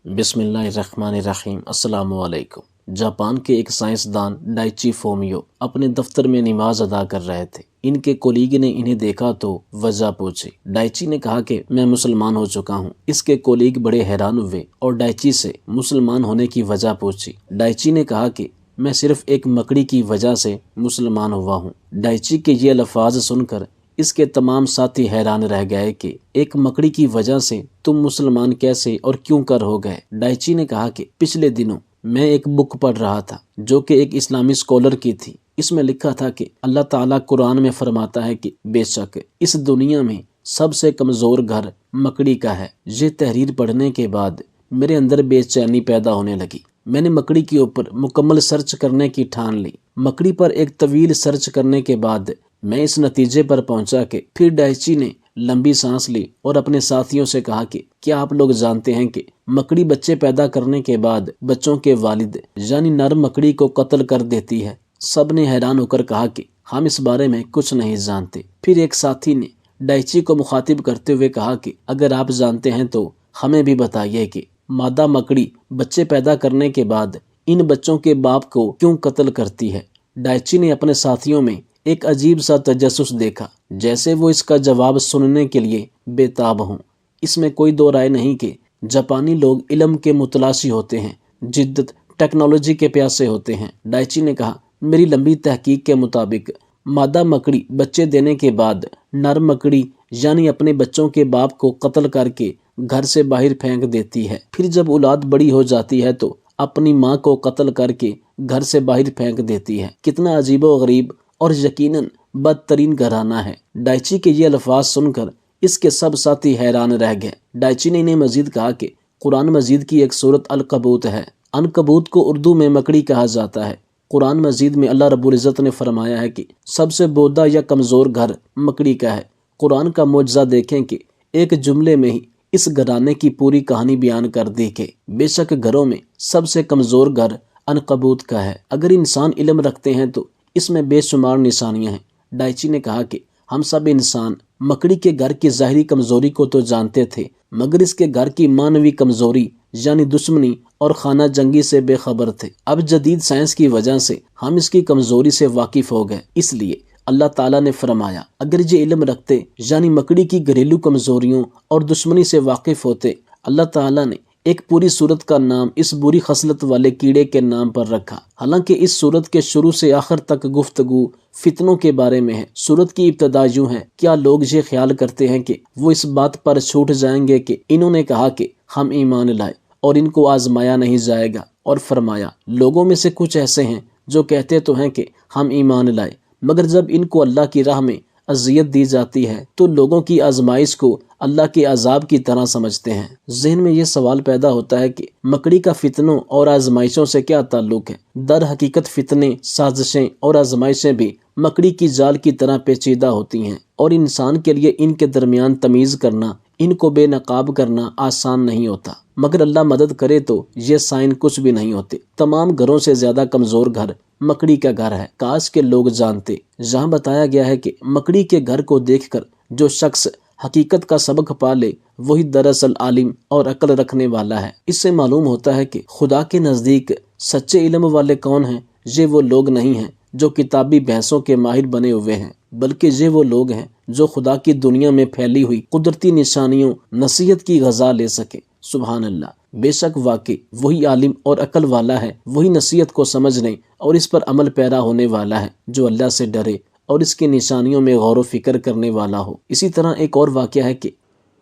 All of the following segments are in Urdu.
بسم اللہ الرحمن الرحیم۔ السلام علیکم۔ جاپان کے ایک سائنسدان ڈائچی فومیو اپنے دفتر میں نماز ادا کر رہے تھے۔ ان کے کولیگ نے انہیں دیکھا تو وجہ پوچھی۔ ڈائچی نے کہا کہ میں مسلمان ہو چکا ہوں۔ اس کے کولیگ بڑے حیران ہوئے اور ڈائچی سے مسلمان ہونے کی وجہ پوچھی۔ ڈائچی نے کہا کہ میں صرف ایک مکڑی کی وجہ سے مسلمان ہوا ہوں۔ ڈائچی کے یہ الفاظ سن کر اس کے تمام ساتھی حیران رہ گئے کہ ایک مکڑی کی وجہ سے تم مسلمان کیسے اور کیوں کر ہو گئے۔ ڈائچی نے کہا کہ پچھلے دنوں میں ایک بک پڑھ رہا تھا جو کہ ایک اسلامی اسکالر کی تھی۔ اس میں لکھا تھا کہ اللہ تعالیٰ قرآن میں فرماتا ہے کہ بے شک اس دنیا میں سب سے کمزور گھر مکڑی کا ہے۔ یہ تحریر پڑھنے کے بعد میرے اندر بے چینی پیدا ہونے لگی۔ میں نے مکڑی کے اوپر مکمل سرچ کرنے کی ٹھان لی۔ مکڑی پر ایک طویل سرچ کرنے کے بعد میں اس نتیجے پر پہنچا کہ پھر ڈائچی نے لمبی سانس لی اور اپنے ساتھیوں سے کہا کہ کیا آپ لوگ جانتے ہیں کہ مکڑی بچے پیدا کرنے کے بعد بچوں کے والد یعنی نر مکڑی کو قتل کر دیتی ہے؟ سب نے حیران ہو کر کہا کہ ہم اس بارے میں کچھ نہیں جانتے۔ پھر ایک ساتھی نے ڈائچی کو مخاطب کرتے ہوئے کہا کہ اگر آپ جانتے ہیں تو ہمیں بھی بتائیے کہ مادہ مکڑی بچے پیدا کرنے کے بعد ان بچوں کے باپ کو کیوں قتل کرتی ہے؟ ڈائچی نے اپنے ساتھیوں میں ایک عجیب سا تجسس دیکھا، جیسے وہ اس کا جواب سننے کے لیے بے تاب ہوں۔ اس میں کوئی دو رائے نہیں کہ جاپانی لوگ علم کے متلاشی ہوتے ہیں، جدت ٹیکنالوجی کے پیاسے ہوتے ہیں۔ ڈائچی نے کہا میری لمبی تحقیق کے مطابق مادہ مکڑی بچے دینے کے بعد نر مکڑی یعنی اپنے بچوں کے باپ کو قتل کر کے گھر سے باہر پھینک دیتی ہے۔ پھر جب اولاد بڑی ہو جاتی ہے تو اپنی ماں کو قتل کر کے گھر سے باہر پھینک دیتی ہے۔ کتنا عجیب و غریب اور یقیناً بدترین گھرانہ ہے۔ ڈائچی کے یہ الفاظ سن کر اس کے سب ساتھی حیران رہ گئے۔ ڈائچی نے انہیں مزید کہا کہ قرآن مجید کی ایک سورت العنکبوت ہے۔ عنکبوت کو اردو میں مکڑی کہا جاتا ہے۔ قرآن مجید میں اللہ رب العزت نے فرمایا ہے کہ سب سے بودا یا کمزور گھر مکڑی کا ہے۔ قرآن کا معجزہ دیکھیں کہ ایک جملے میں ہی اس گھرانے کی پوری کہانی بیان کر دی کہ بے شک گھروں میں سب سے کمزور گھر عنکبوت کا ہے۔ اگر انسان علم رکھتے ہیں تو اس میں بے شمار نشانیاں ہیں۔ ڈائچی نے کہا کہ ہم سب انسان مکڑی کے گھر کی ظاہری کمزوری کو تو جانتے تھے مگر اس کے گھر کی معنوی کمزوری یعنی دشمنی اور خانہ جنگی سے بے خبر تھے۔ اب جدید سائنس کی وجہ سے ہم اس کی کمزوری سے واقف ہو گئے۔ اس لیے اللہ تعالیٰ نے فرمایا اگر یہ علم رکھتے یعنی مکڑی کی گھریلو کمزوریوں اور دشمنی سے واقف ہوتے، اللہ تعالیٰ نے ایک پوری سورت کا نام اس بری خصلت والے کیڑے کے نام پر رکھا۔ حالانکہ اس سورت کے شروع سے آخر تک گفتگو فتنوں کے بارے میں ہے۔ سورت کی ابتدا یوں ہے، کیا لوگ یہ خیال کرتے ہیں کہ وہ اس بات پر چھوٹ جائیں گے کہ انہوں نے کہا کہ ہم ایمان لائے اور ان کو آزمایا نہیں جائے گا؟ اور فرمایا لوگوں میں سے کچھ ایسے ہیں جو کہتے تو ہیں کہ ہم ایمان لائے مگر جب ان کو اللہ کی راہ میں اذیت دی جاتی ہے تو لوگوں کی آزمائش کو اللہ کے عذاب کی طرح سمجھتے ہیں۔ ذہن میں یہ سوال پیدا ہوتا ہے کہ مکڑی کا فتنوں اور آزمائشوں سے کیا تعلق ہے؟ در حقیقت فتنے، سازشیں اور آزمائشیں بھی مکڑی کی جال کی طرح پیچیدہ ہوتی ہیں اور انسان کے لیے ان کے درمیان تمیز کرنا، ان کو بے نقاب کرنا آسان نہیں ہوتا۔ مگر اللہ مدد کرے تو یہ سائن کچھ بھی نہیں ہوتے۔ تمام گھروں سے زیادہ کمزور گھر مکڑی کا گھر ہے۔ کاش کے لوگ جانتے۔ جہاں بتایا گیا ہے کہ مکڑی کے گھر کو دیکھ کر جو شخص حقیقت کا سبق پا لے وہی دراصل عالم اور عقل رکھنے والا ہے۔ اس سے معلوم ہوتا ہے کہ خدا کے نزدیک سچے علم والے کون ہیں۔ یہ وہ لوگ نہیں ہیں جو کتابی بحثوں کے ماہر بنے ہوئے ہیں بلکہ یہ وہ لوگ ہیں جو خدا کی دنیا میں پھیلی ہوئی قدرتی نشانیوں نصیحت کی غذا لے سکے۔ سبحان اللہ، بے شک واقعی وہی عالم اور عقل والا ہے، وہی نصیحت کو سمجھنے اور اس پر عمل پیرا ہونے والا ہے جو اللہ سے ڈرے اور اس کی نشانیوں میں غور و فکر کرنے والا ہو۔ اسی طرح ایک اور واقعہ ہے کہ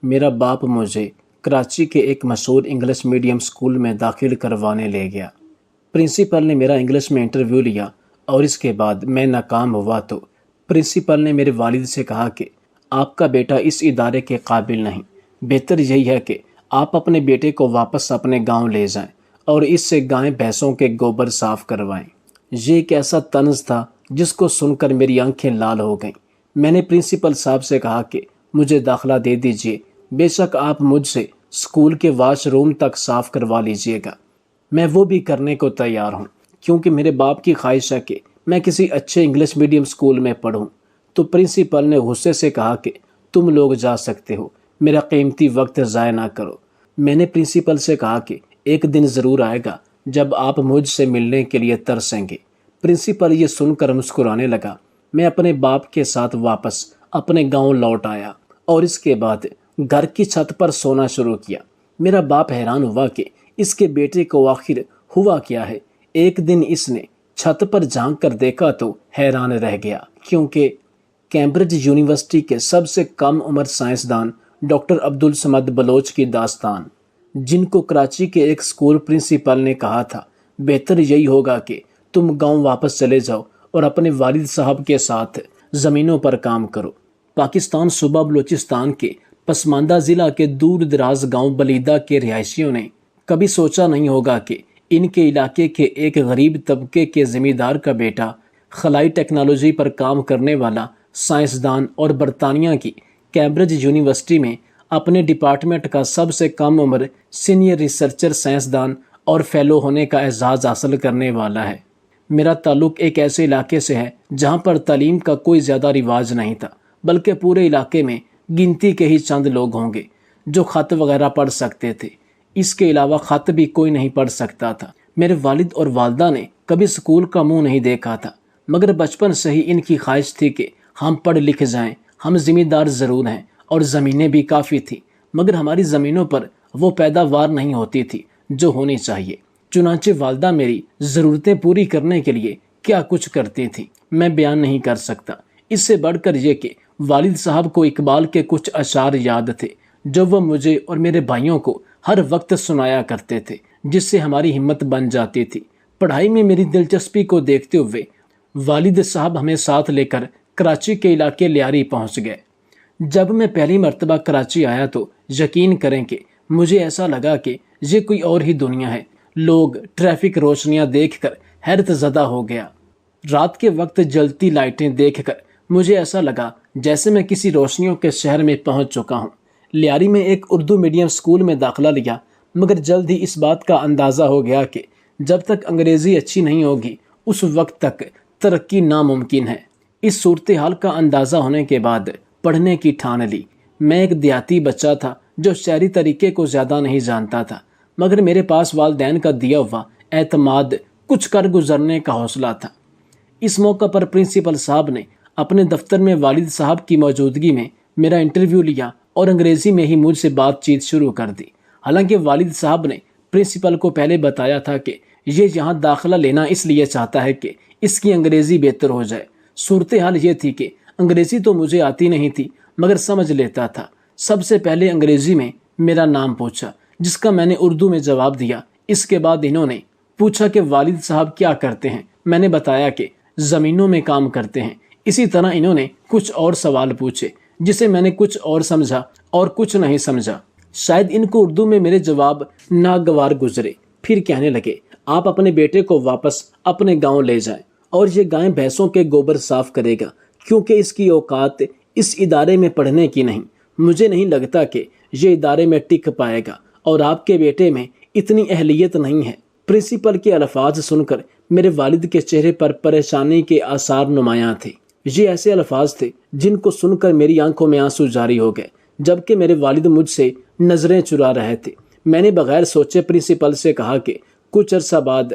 میرا باپ مجھے کراچی کے ایک مشہور انگلش میڈیم اسکول میں داخل کروانے لے گیا۔ پرنسپل نے میرا انگلش میں انٹرویو لیا اور اس کے بعد میں ناکام ہوا تو پرنسپل نے میرے والد سے کہا کہ آپ کا بیٹا اس ادارے کے قابل نہیں، بہتر یہی ہے کہ آپ اپنے بیٹے کو واپس اپنے گاؤں لے جائیں اور اس سے گائے بھینسوں کے گوبر صاف کروائیں۔ یہ ایک ایسا طنز تھا جس کو سن کر میری آنکھیں لال ہو گئیں۔ میں نے پرنسپل صاحب سے کہا کہ مجھے داخلہ دے دیجئے، بے شک آپ مجھ سے اسکول کے واش روم تک صاف کروا لیجئے گا، میں وہ بھی کرنے کو تیار ہوں کیونکہ میرے باپ کی خواہش ہے کہ میں کسی اچھے انگلش میڈیم اسکول میں پڑھوں۔ تو پرنسپل نے غصے سے کہا کہ تم لوگ جا سکتے ہو، میرا قیمتی وقت ضائع نہ کرو۔ میں نے پرنسپل سے کہا کہ ایک دن ضرور آئے گا جب آپ مجھ سے ملنے کے لیے ترسیں گے۔ پرنسپل یہ سن کر مسکرانے لگا۔ میں اپنے باپ کے ساتھ واپس اپنے گاؤں لوٹ آیا اور اس کے بعد گھر کی چھت پر سونا شروع کیا۔ میرا باپ حیران ہوا کہ اس کے بیٹے کو آخر ہوا کیا ہے۔ ایک دن اس نے چھت پر جھانک کر دیکھا تو حیران رہ گیا، کیونکہ کیمبرج یونیورسٹی کے سب سے کم عمر سائنسدان ڈاکٹر عبدالصمد بلوچ کی داستان، جن کو کراچی کے ایک اسکول پرنسپل نے کہا تھا بہتر یہی ہوگا کہ تم گاؤں واپس چلے جاؤ اور اپنے والد صاحب کے ساتھ زمینوں پر کام کرو۔ پاکستان صوبہ بلوچستان کے پسماندہ ضلع کے دور دراز گاؤں بلیدہ کے رہائشیوں نے کبھی سوچا نہیں ہوگا کہ ان کے علاقے کے ایک غریب طبقے کے زمیندار کا بیٹا خلائی ٹیکنالوجی پر کام کرنے والا سائنسدان اور برطانیہ کی کیمبرج یونیورسٹی میں اپنے ڈپارٹمنٹ کا سب سے کم عمر سینئر ریسرچر سائنسدان اور فیلو ہونے کا اعزاز حاصل کرنے والا ہے۔ میرا تعلق ایک ایسے علاقے سے ہے جہاں پر تعلیم کا کوئی زیادہ رواج نہیں تھا، بلکہ پورے علاقے میں گنتی کے ہی چند لوگ ہوں گے جو خط وغیرہ پڑھ سکتے تھے۔ اس کے علاوہ خط بھی کوئی نہیں پڑھ سکتا تھا۔ میرے والد اور والدہ نے کبھی اسکول کا منہ نہیں دیکھا تھا، مگر بچپن سے ہی ان کی خواہش تھی کہ ہم پڑھ لکھ جائیں۔ ہم ذمہ دار ضرور ہیں اور زمینیں بھی کافی تھیں، مگر ہماری زمینوں پر وہ پیداوار نہیں ہوتی تھی جو ہونی چاہیے۔ چنانچہ والدہ میری ضرورتیں پوری کرنے کے لیے کیا کچھ کرتی تھی میں بیان نہیں کر سکتا۔ اس سے بڑھ کر یہ کہ والد صاحب کو اقبال کے کچھ اشعار یاد تھے جو وہ مجھے اور میرے بھائیوں کو ہر وقت سنایا کرتے تھے، جس سے ہماری ہمت بن جاتی تھی۔ پڑھائی میں میری دلچسپی کو دیکھتے ہوئے والد صاحب ہمیں ساتھ لے کر کراچی کے علاقے لیاری پہنچ گئے۔ جب میں پہلی مرتبہ کراچی آیا تو یقین کریں کہ مجھے ایسا لگا کہ یہ کوئی اور ہی دنیا ہے۔ لوگ، ٹریفک، روشنیاں دیکھ کر حیرت زدہ ہو گیا۔ رات کے وقت جلتی لائٹیں دیکھ کر مجھے ایسا لگا جیسے میں کسی روشنیوں کے شہر میں پہنچ چکا ہوں۔ لیاری میں ایک اردو میڈیم اسکول میں داخلہ لیا، مگر جلد ہی اس بات کا اندازہ ہو گیا کہ جب تک انگریزی اچھی نہیں ہوگی اس وقت تک ترقی ناممکن ہے۔ اس صورتحال کا اندازہ ہونے کے بعد پڑھنے کی ٹھان لی۔ میں ایک دیہاتی بچہ تھا جو شہری طریقے کو زیادہ نہیں جانتا تھا، مگر میرے پاس والدین کا دیا ہوا اعتماد کچھ کر گزرنے کا حوصلہ تھا۔ اس موقع پر پرنسپل صاحب نے اپنے دفتر میں والد صاحب کی موجودگی میں میرا انٹرویو لیا اور انگریزی میں ہی مجھ سے بات چیت شروع کر دی۔ حالانکہ والد صاحب نے پرنسپل کو پہلے بتایا تھا کہ یہ یہاں داخلہ لینا اس لیے چاہتا ہے کہ اس کی انگریزی بہتر ہو جائے۔ صورتحال یہ تھی کہ انگریزی تو مجھے آتی نہیں تھی، مگر سمجھ لیتا تھا۔ سب سے پہلے انگریزی میں میرا نام پوچھا، جس کا میں نے اردو میں جواب دیا۔ اس کے بعد انہوں نے پوچھا کہ والد صاحب کیا کرتے ہیں۔ میں نے بتایا کہ زمینوں میں کام کرتے ہیں۔ اسی طرح انہوں نے کچھ اور سوال پوچھے، جسے میں نے کچھ اور سمجھا اور کچھ نہیں سمجھا۔ شاید ان کو اردو میں میرے جواب ناگوار گزرے۔ پھر کہنے لگے، آپ اپنے بیٹے کو واپس اپنے گاؤں لے جائیں اور یہ گائیں بھینسوں کے گوبر صاف کرے گا، کیونکہ اس کی اوقات اس ادارے میں پڑھنے کی نہیں۔ مجھے نہیں لگتا کہ یہ ادارے میں ٹک پائے گا اور آپ کے بیٹے میں اتنی اہلیت نہیں ہے۔ پرنسپل کے الفاظ سن کر میرے والد کے چہرے پر پریشانی کے آثار نمایاں تھے۔ یہ ایسے الفاظ تھے جن کو سن کر میری آنکھوں میں آنسو جاری ہو گئے، جبکہ میرے والد مجھ سے نظریں چرا رہے تھے۔ میں نے بغیر سوچے پرنسپل سے کہا کہ کچھ عرصہ بعد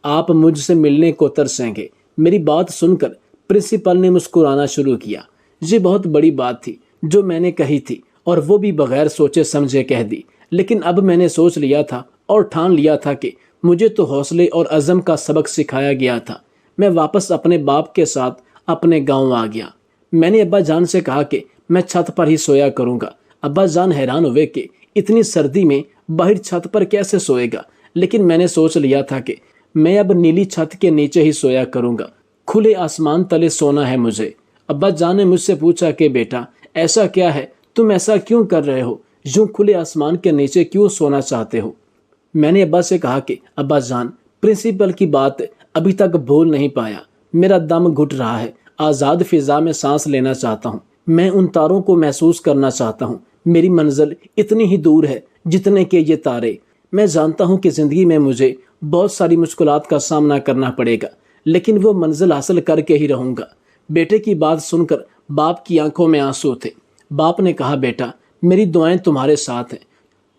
آپ مجھ سے ملنے کو ترسیں گے۔ میری بات سن کر پرنسپل نے مسکرانا شروع کیا۔ یہ بہت بڑی بات تھی جو میں نے کہی تھی، اور وہ بھی بغیر سوچے سمجھے کہہ دی۔ لیکن اب میں نے سوچ لیا تھا اور ٹھان لیا تھا کہ مجھے تو حوصلے اور عزم کا سبق سکھایا گیا تھا۔ میں واپس اپنے باپ کے ساتھ اپنے گاؤں آ گیا۔ میں نے ابا جان سے کہا کہ میں چھت پر ہی سویا کروں گا۔ ابا جان حیران ہوئے کہ اتنی سردی میں باہر چھت پر کیسے سوئے گا، لیکن میں نے سوچ لیا تھا کہ میں اب نیلی چھت کے نیچے ہی سویا کروں گا۔ کھلے آسمان تلے سونا ہے مجھے۔ ابا جان نے مجھ سے پوچھا کہ بیٹا ایسا کیا ہے، تم ایسا کیوں کر رہے ہو، یوں کھلے آسمان کے نیچے کیوں سونا چاہتے ہو؟ میں نے ابا سے کہا کہ ابا جان، پرنسپل کی بات ابھی تک بھول نہیں پایا۔ میرا دم گھٹ رہا ہے، آزاد فضا میں سانس لینا چاہتا ہوں۔ میں ان تاروں کو محسوس کرنا چاہتا ہوں۔ میری منزل اتنی ہی دور ہے جتنے کہ یہ تارے۔ میں جانتا ہوں کہ زندگی میں مجھے بہت ساری مشکلات کا سامنا کرنا پڑے گا، لیکن وہ منزل حاصل کر کے ہی رہوں گا۔ بیٹے کی بات سن کر باپ کی آنکھوں میں آنسو تھے۔ باپ نے کہا، بیٹا میری دعائیں تمہارے ساتھ ہیں،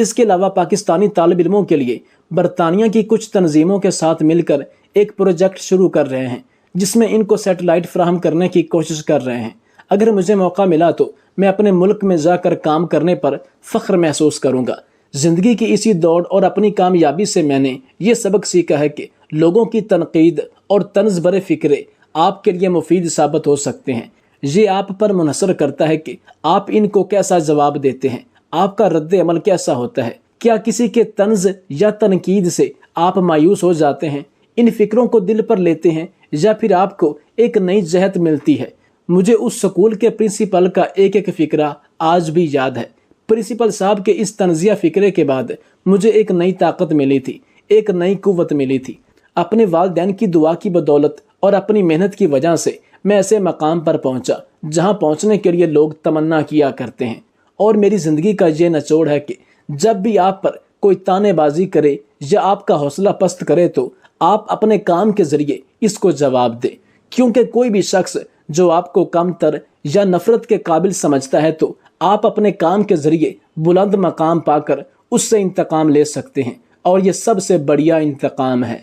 اس کے علاوہ پاکستانی طالب علموں کے لیے برطانیہ کی کچھ تنظیموں کے ساتھ مل کر ایک پروجیکٹ شروع کر رہے ہیں جس میں ان کو سیٹلائٹ فراہم کرنے کی کوشش کر رہے ہیں۔ اگر مجھے موقع ملا تو میں اپنے ملک میں جا کر کام کرنے پر فخر محسوس کروں گا۔ زندگی کی اسی دوڑ اور اپنی کامیابی سے میں نے یہ سبق سیکھا ہے کہ لوگوں کی تنقید اور طنز برے فکرے آپ کے لیے مفید ثابت ہو سکتے ہیں۔ یہ آپ پر منحصر کرتا ہے کہ آپ ان کو کیسا جواب دیتے ہیں، آپ کا رد عمل کیسا ہوتا ہے۔ کیا کسی کے طنز یا تنقید سے آپ مایوس ہو جاتے ہیں، ان فکروں کو دل پر لیتے ہیں، یا پھر آپ کو ایک نئی جہت ملتی ہے؟ مجھے اس سکول کے پرنسپل کا ایک ایک فکرہ آج بھی یاد ہے۔ پرنسپل صاحب کے اس طنزیہ فکرے کے بعد مجھے ایک نئی طاقت ملی تھی، ایک نئی قوت ملی تھی۔ اپنے والدین کی دعا کی بدولت اور اپنی محنت کی وجہ سے میں ایسے مقام پر پہنچا جہاں پہنچنے کے لیے لوگ تمنا کیا کرتے ہیں۔ اور میری زندگی کا یہ نچوڑ ہے کہ جب بھی آپ پر کوئی طعنے بازی کرے یا آپ کا حوصلہ پست کرے تو آپ اپنے کام کے ذریعے اس کو جواب دیں، کیونکہ کوئی بھی شخص جو آپ کو کم تر یا نفرت کے قابل سمجھتا ہے تو آپ اپنے کام کے ذریعے بلند مقام پا کر اس سے انتقام لے سکتے ہیں، اور یہ سب سے بڑھیا انتقام ہے۔